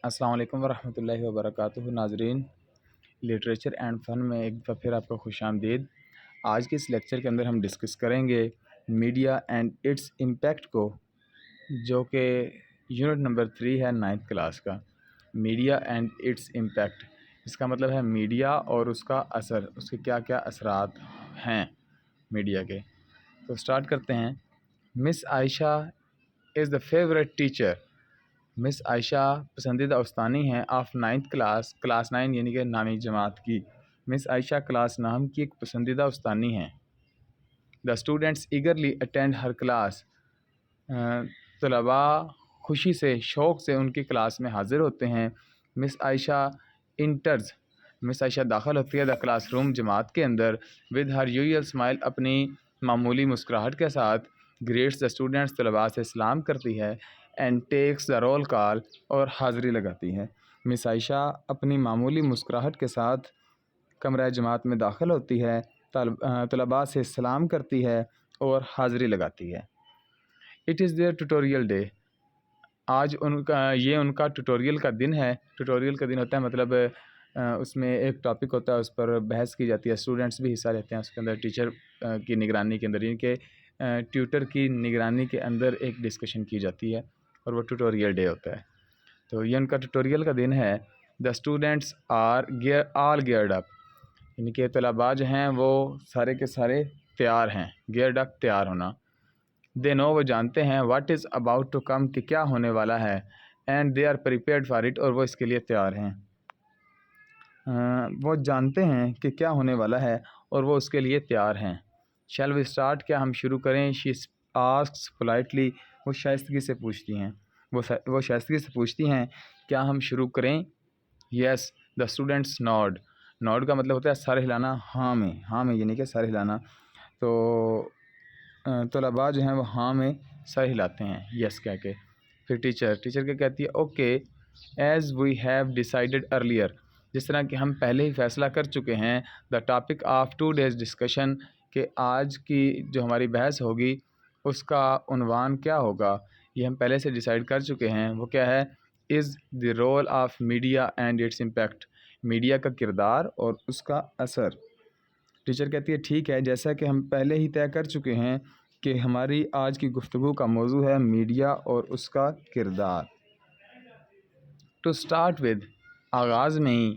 السلام علیکم ورحمۃ اللہ وبرکاتہ ناظرین، لٹریچر اینڈ فن میں ایک دفعہ پھر آپ کو خوش آمدید۔ آج کے اس لیکچر کے اندر ہم ڈسکس کریں گے میڈیا اینڈ اٹس امپیکٹ کو، جو کہ یونٹ نمبر 3 ہے 9th کلاس کا۔ میڈیا اینڈ اٹس امپیکٹ، اس کا مطلب ہے میڈیا اور اس کا اثر، اس کے کیا کیا اثرات ہیں میڈیا کے۔ تو سٹارٹ کرتے ہیں۔ مس عائشہ از دا فیوریٹ ٹیچر۔ مس عائشہ پسندیدہ استانی ہیں آف 9th کلاس 9 یعنی کہ 9ویں جماعت کی۔ مس عائشہ کلاس 9 کی ایک پسندیدہ استانی ہیں۔ The students eagerly attend Hare class, طلباء خوشی سے شوق سے ان کی کلاس میں حاضر ہوتے ہیں۔ مس عائشہ انٹرز، مس عائشہ داخل ہوتی ہے دا کلاس روم جماعت کے اندر، ود ہر یوزول اسمائل اپنی معمولی مسکراہٹ کے ساتھ، گریٹس دا اسٹوڈنٹس طلباء سے سلام کرتی ہے، اینڈ ٹیکس دا رول کال اور حاضری لگاتی ہے۔ مس عائشہ اپنی معمولی مسکراہٹ کے ساتھ کمرہ جماعت میں داخل ہوتی ہے، طلباء سے سلام کرتی ہے اور حاضری لگاتی ہے۔ It is there tutorial day, آج ان کا ٹیوٹوریل کا دن ہے۔ ٹیوٹوریل کا دن ہوتا ہے مطلب اس میں ایک ٹاپک ہوتا ہے، اس پر بحث کی جاتی ہے، اسٹوڈنٹس بھی حصہ لیتے ہیں اس کے اندر، ٹیچر کی نگرانی کے اندر، یعنی کہ ٹیوٹر کی نگرانی کے اندر ایک ڈسکشن کی جاتی ہے، اور وہ ٹیوٹوریل ڈے ہوتا ہے۔ تو یہ ان کا ٹیوٹوریل کا دن ہے۔ The students are all geared up, یعنی کہ طلباء جو ہیں وہ سارے کے سارے تیار ہیں۔ گیئرڈ اپ تیار ہونا۔ دے نو، وہ جانتے ہیں، what is about to come, کہ کیا ہونے والا ہے، and they are prepared for it, اور وہ اس کے لیے تیار ہیں۔ وہ جانتے ہیں کہ کیا ہونے والا ہے اور وہ اس کے لیے تیار ہیں۔ شیل وی اسٹارٹ، کیا ہم شروع کریں؟ شی آسکس پولائٹلی، وہ شائستگی سے پوچھتی ہیں، وہ شائستگی سے پوچھتی ہیں کیا ہم شروع کریں؟ یس، دا اسٹوڈنٹس نوڈ، نوڈ کا مطلب ہوتا ہے سر ہلانا، ہاں میں یعنی کہ سر ہلانا۔ تو طلباء جو ہیں وہ ہاں میں سر ہلاتے ہیں یس کہہ کے۔ پھر ٹیچر کیا کہتی ہے؟ Okay, as we have decided earlier, جس طرح کہ ہم پہلے ہی فیصلہ کر چکے ہیں، the topic of 2 days discussion, کہ آج کی جو ہماری بحث ہوگی اس کا عنوان کیا ہوگا، یہ ہم پہلے سے ڈیسائیڈ کر چکے ہیں۔ وہ کیا ہے؟ Is the role of media and its impact, media کا کردار اور اس کا اثر۔ ٹیچر کہتی ہے ٹھیک ہے، جیسا کہ ہم پہلے ہی طے کر چکے ہیں کہ ہماری آج کی گفتگو کا موضوع ہے میڈیا اور اس کا کردار۔ ٹو اسٹارٹ ود، آغاز میں ہی،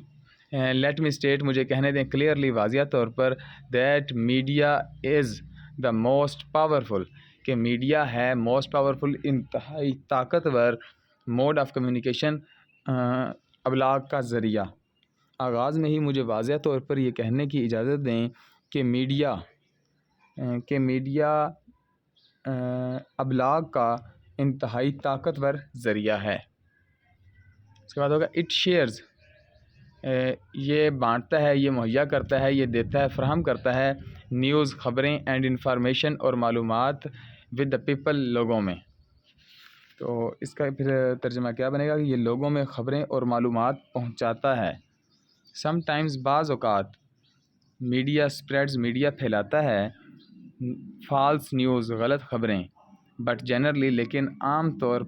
لیٹ می اسٹیٹ، مجھے کہنے دیں کلیئرلی، واضح طور پر، that media is the most powerful, کہ میڈیا ہے موسٹ پاورفل، انتہائی طاقتور موڈ آف کمیونیکیشن، ابلاغ کا ذریعہ۔ آغاز میں ہی مجھے واضح طور پر یہ کہنے کی اجازت دیں کہ میڈیا ابلاغ کا انتہائی طاقتور ذریعہ ہے۔ اس کے بعد ہوگا اٹ شیئرز، یہ بانٹتا ہے، یہ مہیا کرتا ہے، یہ دیتا ہے، فراہم کرتا ہے، نیوز، خبریں، اینڈ انفارمیشن، اور معلومات، ود دا پیپل، لوگوں میں۔ تو اس کا پھر ترجمہ کیا بنے گا کہ یہ لوگوں میں خبریں اور معلومات پہنچاتا ہے۔ سم ٹائمز، بعض اوقات، میڈیا اسپریڈز، میڈیا پھیلاتا ہے، فالس نیوز، غلط خبریں، بٹ جنرلی، لیکن عام طور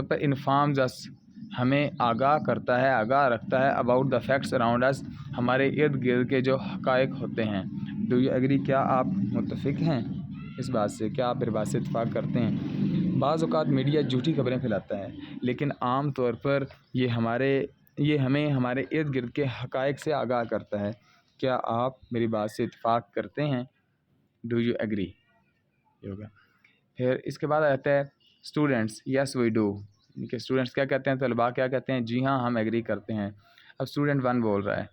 پر انفارمز اس، ہمیں آگاہ کرتا ہے، آگاہ رکھتا ہے، اباؤٹ دا فیکٹس اراؤنڈ اس، ہمارے ارد گرد کے جو حقائق ہوتے ہیں۔ ڈو یو ایگری، کیا آپ متفق ہیں اس بات سے، کیا آپ اس بات سے اتفاق کرتے ہیں؟ بعض اوقات میڈیا جھوٹی خبریں پھیلاتا ہے، لیکن عام طور پر یہ ہمیں ہمارے ارد گرد کے حقائق سے آگاہ کرتا ہے۔ کیا آپ میری بات سے اتفاق کرتے ہیں؟ ڈو یو ایگری، یہ ہوگا۔ پھر اس کے بعد آتا ہے اسٹوڈنٹس، یس وی ڈو، کہ اسٹوڈنٹس کیا کہتے ہیں، طلباء کیا کہتے ہیں؟ جی ہاں، ہم ایگری کرتے ہیں۔ اب اسٹوڈنٹ 1 بول رہا ہے،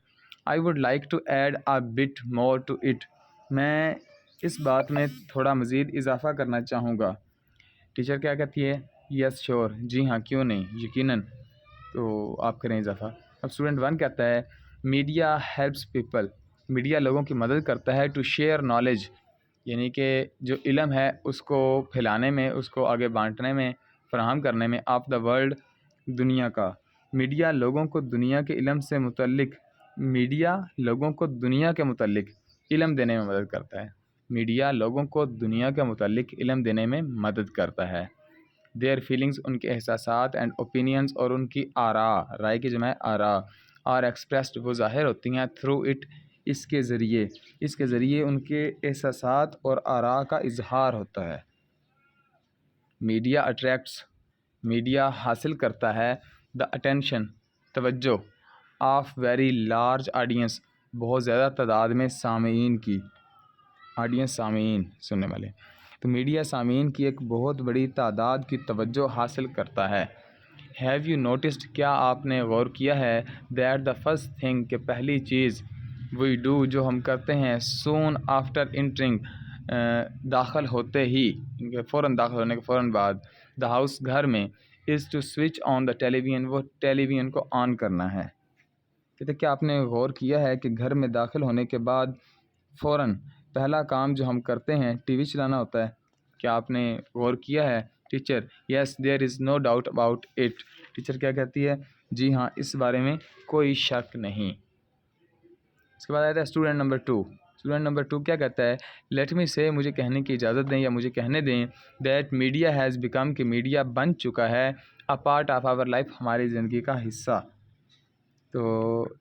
I would like to add a bit more to it, میں اس بات میں تھوڑا مزید اضافہ کرنا چاہوں گا۔ ٹیچر کیا کہتی ہے؟ یس شیور، جی ہاں، کیوں نہیں، یقیناً، تو آپ کریں اضافہ۔ اب اسٹوڈنٹ 1 کہتا ہے، میڈیا ہیلپس پیپل، میڈیا لوگوں کی مدد کرتا ہے، ٹو شیئر نالج، یعنی کہ جو علم ہے اس کو پھیلانے میں، اس کو آگے بانٹنے میں، فراہم کرنے میں، آف دا ورلڈ، دنیا کا۔ میڈیا لوگوں کو دنیا کے علم سے متعلق علم دینے میں مدد کرتا ہے، میڈیا لوگوں کو دنیا کے متعلق علم دینے میں مدد کرتا ہے۔ دیئر فیلنگس ان کے احساسات، اینڈ اوپینینس اور ان کی آراء، رائے کی جمع ہے آراء، آر ایکسپریسڈ وہ ظاہر ہوتی ہیں تھرو اٹ اس کے ذریعے ان کے احساسات اور آراء کا اظہار ہوتا ہے۔ میڈیا اٹریکٹس، میڈیا حاصل کرتا ہے دا اٹینشن، توجہ، آف ویری لارج آڈینس، بہت زیادہ تعداد میں سامعین کی، آڈینس سامعین سننے والے، تو میڈیا سامعین کی ایک بہت بڑی تعداد کی توجہ حاصل کرتا ہے۔ ہیو یو نوٹسڈ، کیا آپ نے غور کیا ہے، دیٹ دا فرسٹ تھنگ، کہ پہلی چیز، وی ڈو جو ہم کرتے ہیں، سون آفٹر انٹرنگ داخل ہوتے ہی، فوراً داخل ہونے کے فوراً بعد، دا ہاؤس گھر میں، is to switch on the television, وہ ٹیلی ویژن کو آن کرنا ہے۔ کہتے کیا آپ نے غور کیا ہے کہ گھر میں داخل ہونے کے بعد فوراً پہلا کام جو ہم کرتے ہیں ٹی وی چلانا ہوتا ہے؟ کیا آپ نے غور کیا ہے؟ Teacher, yes there is no doubt about it, teacher کیا کہتی ہے؟ جی ہاں، اس بارے میں کوئی شک نہیں۔ اس کے بعد آتا ہے اسٹوڈنٹ نمبر 2۔ اسٹوڈنٹ نمبر 2 کیا کہتا ہے؟ لیٹ می سے، مجھے کہنے کی اجازت دیں یا مجھے کہنے دیں، دیٹ میڈیا ہیز بیکم، کہ میڈیا بن چکا ہے، a part of our life, ہماری زندگی کا حصہ۔ تو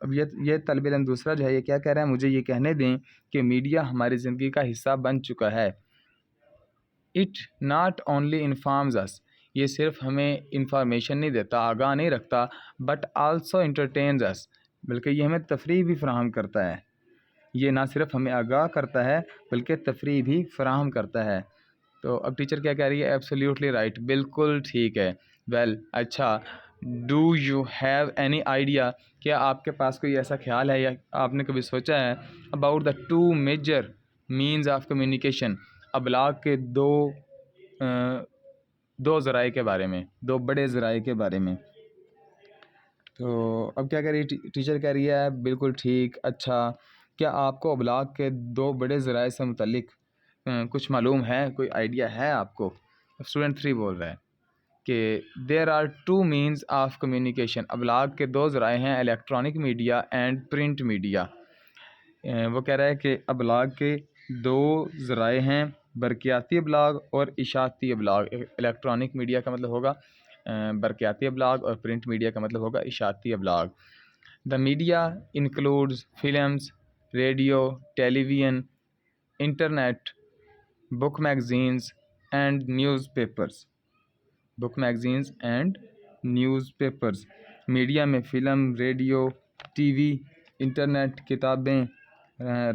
اب یہ طالب علم دوسرا جو ہے یہ کیا کہہ رہا ہے؟ مجھے یہ کہنے دیں کہ میڈیا ہماری زندگی کا حصہ بن چکا ہے۔ اٹ ناٹ اونلی انفارمز اس، یہ صرف ہمیں انفارمیشن نہیں دیتا، آگاہ نہیں رکھتا، بٹ آلسو انٹرٹینز اس، بلکہ یہ ہمیں تفریح بھی فراہم کرتا ہے۔ یہ نہ صرف ہمیں آگاہ کرتا ہے بلکہ تفریح بھی فراہم کرتا ہے۔ تو اب ٹیچر کیا کہہ رہی ہے؟ ایبسلیوٹلی رائٹ، بالکل ٹھیک ہے۔ ویل، اچھا، do you have any idea, کیا آپ کے پاس کوئی ایسا خیال ہے یا آپ نے کبھی سوچا ہے about the two major means of communication, ابلاغ کے دو ذرائع کے بارے میں، دو بڑے ذرائع کے بارے میں؟ تو اب کیا کہہ رہی ہے ٹیچر؟ کہہ رہی ہے بالکل ٹھیک۔ اچھا، کیا آپ کو ابلاغ کے دو بڑے ذرائع سے متعلق کچھ معلوم ہے، کوئی آئیڈیا ہے آپ کو؟ اسٹوڈنٹ 3 بول رہا ہے کہ there are two means of communication, ابلاغ کے دو ذرائع ہیں، electronic media and print media. وہ کہہ رہا ہے کہ ابلاغ کے دو ذرائع ہیں، برقیاتی ابلاغ اور اشاعتی ابلاغ۔ الیکٹرانک میڈیا کا مطلب ہوگا برقیاتی ابلاغ اور پرنٹ میڈیا کا مطلب ہوگا اشاعتی ابلاغ۔ The media includes films, radio, television, internet, book magazines and newspapers. Book magazines and newspapers, media میں film, radio, TV, internet, کتابیں،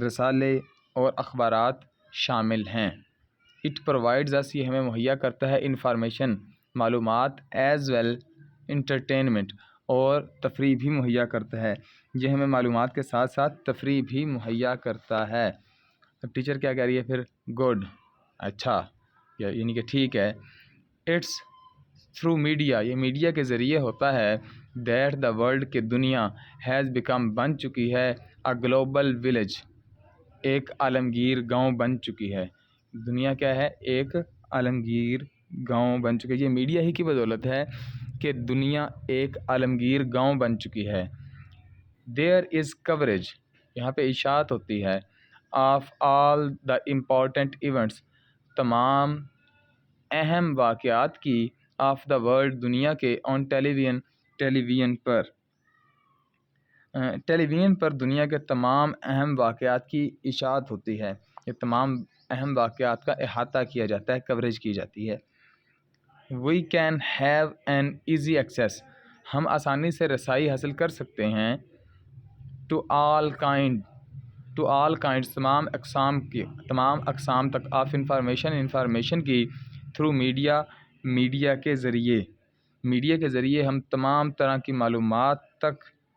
رسالے اور اخبارات شامل ہیں۔ اٹ پرووائڈز اس، یہ ہمیں مہیا کرتا ہے، انفارمیشن، معلومات، ایز ویل انٹرٹینمنٹ، اور تفریح بھی مہیا کرتا ہے۔ یہ ہمیں معلومات کے ساتھ ساتھ تفریح بھی مہیا کرتا ہے۔ اب ٹیچر کیا کہہ رہی ہے پھر؟ گڈ، اچھا، یعنی کہ ٹھیک ہے۔ اٹس تھرو میڈیا، یہ میڈیا کے ذریعے ہوتا ہے، دیٹ دا ورلڈ، کہ دنیا، ہیز بیکم بن چکی ہے، اے گلوبل ولیج، ایک عالمگیر گاؤں بن چکی ہے۔ دنیا کیا ہے؟ ایک عالمگیر گاؤں بن چکی ہے۔ یہ میڈیا ہی کی بدولت ہے کہ دنیا ایک عالمگیر گاؤں بن چکی ہے۔ دیر از کوریج، یہاں پہ اشاعت ہوتی ہے، of all the important events, تمام اہم واقعات کی، آف دا ورلڈ، دنیا کے، آن ٹیلی ویژن، ٹیلی ویژن پر، ٹیلی ویژن پر دنیا کے تمام اہم واقعات کی اشاعت ہوتی ہے۔ یہ تمام اہم واقعات کا احاطہ کیا جاتا ہے، کوریج کی جاتی ہے۔ We can have an easy access, ہم آسانی سے رسائی حاصل کر سکتے ہیں، ٹو آل کائنڈس، تمام اقسام تک، آف انفارمیشن کی، تھرو میڈیا کے ذریعے، میڈیا کے ذریعے ہم تمام طرح کی معلومات تک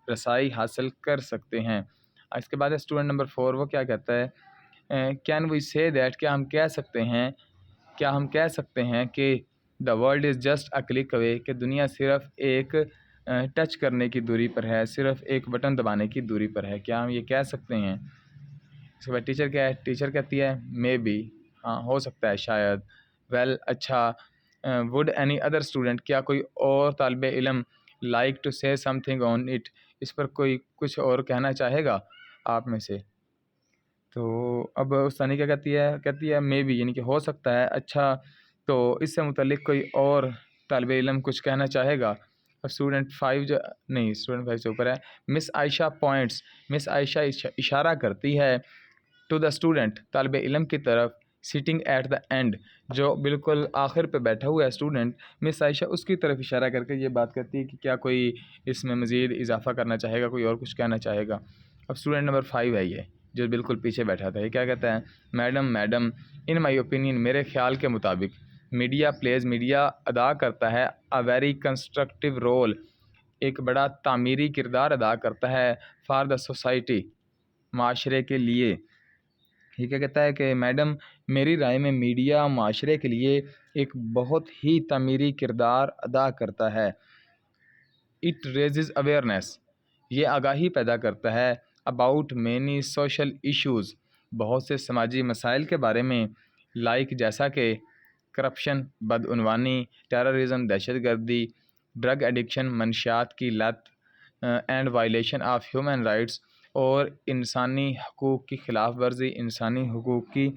رسائی حاصل کر سکتے ہیں۔ اس کے بعد اسٹوڈنٹ نمبر 4 وہ کیا کہتا ہے؟ کین وی سے دیٹ، کیا ہم کہہ سکتے ہیں کہ the world is just a click away, کہ دنیا صرف ایک ٹچ کرنے کی دوری پر ہے، صرف ایک بٹن دبانے کی دوری پر ہے، کیا ہم یہ کہہ سکتے ہیں؟ اس کے بعد ٹیچر کیا ہے؟ ٹیچر کہتی ہے مے بی، ہاں ہو سکتا ہے، شاید۔ ویل، اچھا، وڈ اینی ادر اسٹوڈنٹ، کیا کوئی اور طالب علم، لائک ٹو سے سم تھنگ آن اٹ، اس پر کوئی کچھ اور کہنا چاہے گا آپ میں سے؟ تو اب ثانی کیا کہتی ہے؟ مے بی، یعنی کہ ہو سکتا ہے۔ اچھا، تو اس سے متعلق کوئی اور طالب علم کچھ کہنا چاہے گا. اب اسٹوڈنٹ 5 جو نہیں، اسٹوڈنٹ 5 سے اوپر ہے. مس عائشہ پوائنٹس، مس عائشہ اشارہ کرتی ہے ٹو دا اسٹوڈنٹ، طالب علم کی طرف. سٹنگ ایٹ دا اینڈ، جو بالکل آخر پہ بیٹھا ہوا ہے اسٹوڈنٹ، مس عائشہ اس کی طرف اشارہ کر کے یہ بات کرتی ہے کہ کیا کوئی اس میں مزید اضافہ کرنا چاہے گا، کوئی اور کچھ کہنا چاہے گا. اب اسٹوڈنٹ نمبر 5 ہے یہ، جو بالکل پیچھے بیٹھا تھا. یہ کیا کہتا ہے؟ میڈم ان مائی اوپینین، میرے خیال کے مطابق، میڈیا ادا کرتا ہے اے ویری کنسٹرکٹیو رول، ایک بڑا تعمیری کردار ادا کرتا ہے. فار دا سوسائٹی، معاشرے کے لیے. یہ کیا کہتا ہے کہ میڈم میری رائے میں میڈیا معاشرے کے لیے ایک بہت ہی تعمیری کردار ادا کرتا ہے. اٹ ریزز اویئرنیس، یہ آگاہی پیدا کرتا ہے. اباؤٹ مینی سوشل ایشوز، بہت سے سماجی مسائل کے بارے میں. لائک جیسا کہ کرپشن، بدعنوانی، ٹیررزم دہشت گردی، ڈرگ ایڈکشن منشیات کی لت، and violation of human rights, اور انسانی حقوق کی خلاف ورزی، انسانی حقوق کی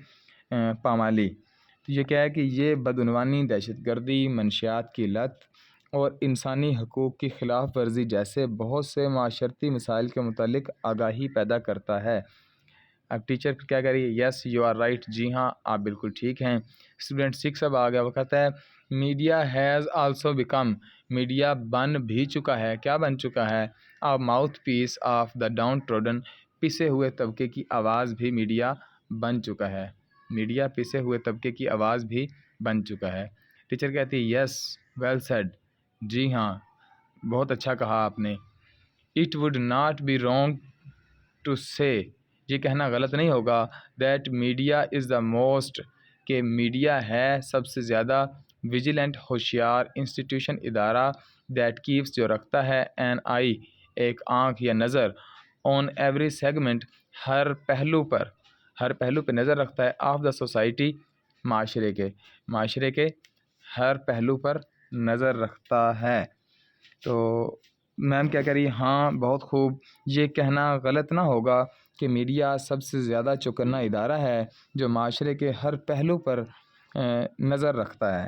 پامالی. تو یہ کیا ہے کہ یہ بدعنوانی، دہشت گردی، منشیات کی لت اور انسانی حقوق کی خلاف ورزی جیسے بہت سے معاشرتی مسائل کے متعلق آگاہی پیدا کرتا ہے. اب ٹیچر کیا کہہ رہی ہے؟ یس یو آر رائٹ، جی ہاں آپ بالکل ٹھیک ہیں. اسٹوڈنٹ 6 اب آ گیا، وہ کہتا ہے media has also become, media بن بھی چکا ہے. کیا بن چکا ہے؟ A mouthpiece of the downtrodden, پسے ہوئے طبقے کی آواز بھی میڈیا بن چکا ہے. میڈیا پسے ہوئے طبقے کی آواز بھی بن چکا ہے. ٹیچر کہتی ہے یس ویل سیڈ، جی ہاں بہت اچھا کہا آپ نے. It would not be wrong to say, یہ کہنا غلط نہیں ہوگا، that media is the most, کہ میڈیا ہے سب سے زیادہ، ویجیلنٹ ہوشیار، انسٹیٹیوشن ادارہ، دیٹ کیپس جو رکھتا ہے، این آئی ایک آنکھ یا نظر، آن ایوری سیگمنٹ ہر پہلو پہ نظر رکھتا ہے، آف دا سوسائٹی معاشرے کے ہر پہلو پر نظر رکھتا ہے. تو میم کیا کہہ رہی ہے؟ ہاں بہت خوب، یہ کہنا غلط نہ ہوگا کہ میڈیا سب سے زیادہ چوکنا ادارہ ہے جو معاشرے کے ہر پہلو پر نظر رکھتا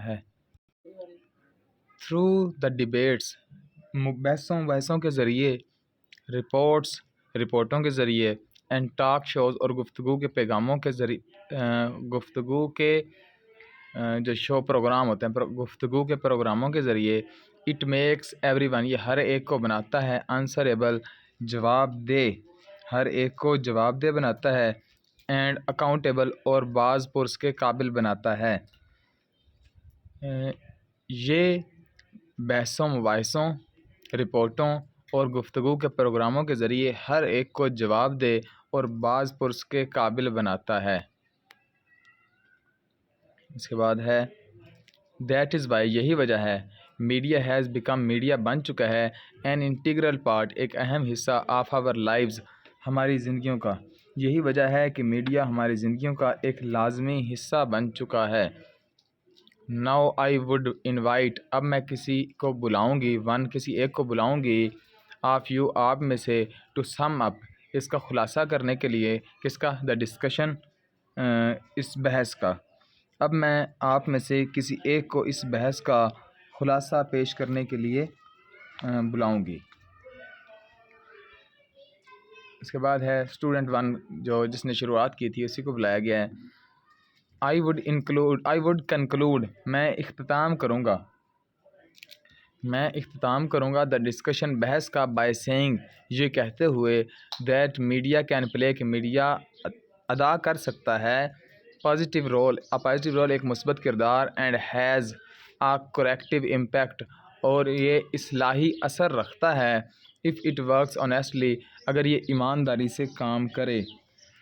ہے، تھرو دا ڈیبیٹس، بحثوں کے ذریعے، رپورٹوں کے ذریعے، اینڈ ٹاک شوز اور گفتگو کے پیغاموں کے ذریعے، گفتگو کے جو شو پروگرام ہوتے ہیں، گفتگو کے پروگراموں کے ذریعے، اٹ میکس ایوری ون، یہ ہر ایک کو بناتا ہے، آنسریبل جواب دہ، ہر ایک کو جواب دہ بناتا ہے، اینڈ اکاؤنٹیبل اور باز پرس کے قابل بناتا ہے. یہ بحثوں مباحثوں، رپورٹوں اور گفتگو کے پروگراموں کے ذریعے ہر ایک کو جواب دہ اور باز پرس کے قابل بناتا ہے. اس کے بعد ہے دیٹ از وائی، یہی وجہ ہے، میڈیا ہیز بیکم، میڈیا بن چکا ہے، این انٹیگرل پارٹ، ایک اہم حصہ، آف آور لائفز، ہماری زندگیوں کا. یہی وجہ ہے کہ میڈیا ہماری زندگیوں کا ایک لازمی حصہ بن چکا ہے. ناؤ آئی وڈ انوائٹ، اب میں کسی کو بلاؤں گی، کسی ایک کو بلاؤں گی، آف یو آپ میں سے، ٹو سم اپ، اس کا خلاصہ کرنے کے لیے، کس کا؟ دا ڈسکشن، اس بحث کا. اب میں آپ میں سے کسی ایک کو اس بحث کا خلاصہ پیش کرنے کے لیے بلاؤں گی. اس کے بعد ہے اسٹوڈنٹ 1 جس نے شروعات کی تھی، اسی کو بلایا گیا ہے. آئی وڈ کنکلوڈ، میں اختتام کروں گا دا ڈسکشن، بحث کا، بائی سیئنگ، یہ کہتے ہوئے، دیٹ میڈیا کین پلے، کہ میڈیا ادا کر سکتا ہے، پازیٹیو رول، ایک مثبت کردار، and has a corrective impact, اور یہ اصلاحی اثر رکھتا ہے، اف اٹ ورکس آنیسٹلی، اگر یہ ایمانداری سے کام کرے.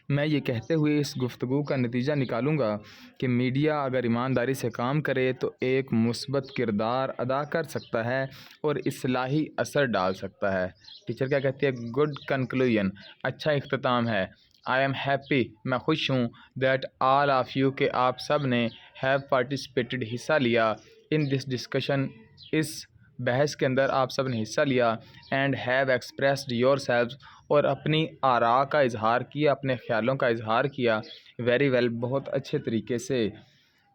میں یہ کہتے ہوئے اس گفتگو کا نتیجہ نکالوں گا کہ میڈیا اگر ایمانداری سے کام کرے تو ایک مثبت کردار ادا کر سکتا ہے اور اصلاحی اثر ڈال سکتا ہے. ٹیچر کیا کہتی ہے؟ گڈ کنکلوژن، اچھا اختتام ہے. آئی ایم ہیپی، میں خوش ہوں، دیٹ آل آف یو، کہ آپ سب نے، ہیو پارٹیسپیٹڈ، حصہ لیا، ان دس ڈسکشن، اس بحث کے اندر آپ سب نے حصہ لیا، and have expressed your self, اور اپنی آراء کا اظہار کیا، اپنے خیالوں کا اظہار کیا، ویری ویل، بہت اچھے طریقے سے.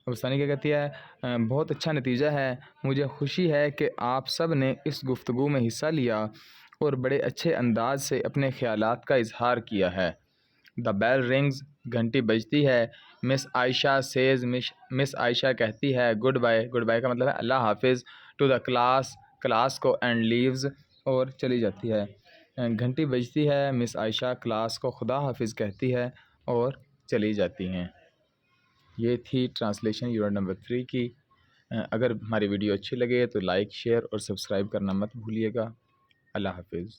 اب ثانی کیا کہتی ہے؟ بہت اچھا نتیجہ ہے، مجھے خوشی ہے کہ آپ سب نے اس گفتگو میں حصہ لیا اور بڑے اچھے انداز سے اپنے خیالات کا اظہار کیا ہے۔ دا بیل رنگز، گھنٹی بجتی ہے۔ مس عائشہ سیز، مس عائشہ کہتی ہے گڈ بائی، گڈ بائی کا مطلب ہے اللہ حافظ، ٹو دا کلاس، کلاس کو، اینڈ لیوز، اور چلی جاتی ہے۔ گھنٹی بجتی ہے، مس عائشہ کلاس کو خدا حافظ کہتی ہے اور چلی جاتی ہیں۔ یہ تھی ٹرانسلیشن یونٹ نمبر 3 کی۔ اگر ہماری ویڈیو اچھی لگے تو لائک، شیئر اور سبسکرائب کرنا مت بھولیے گا۔ اللہ حافظ۔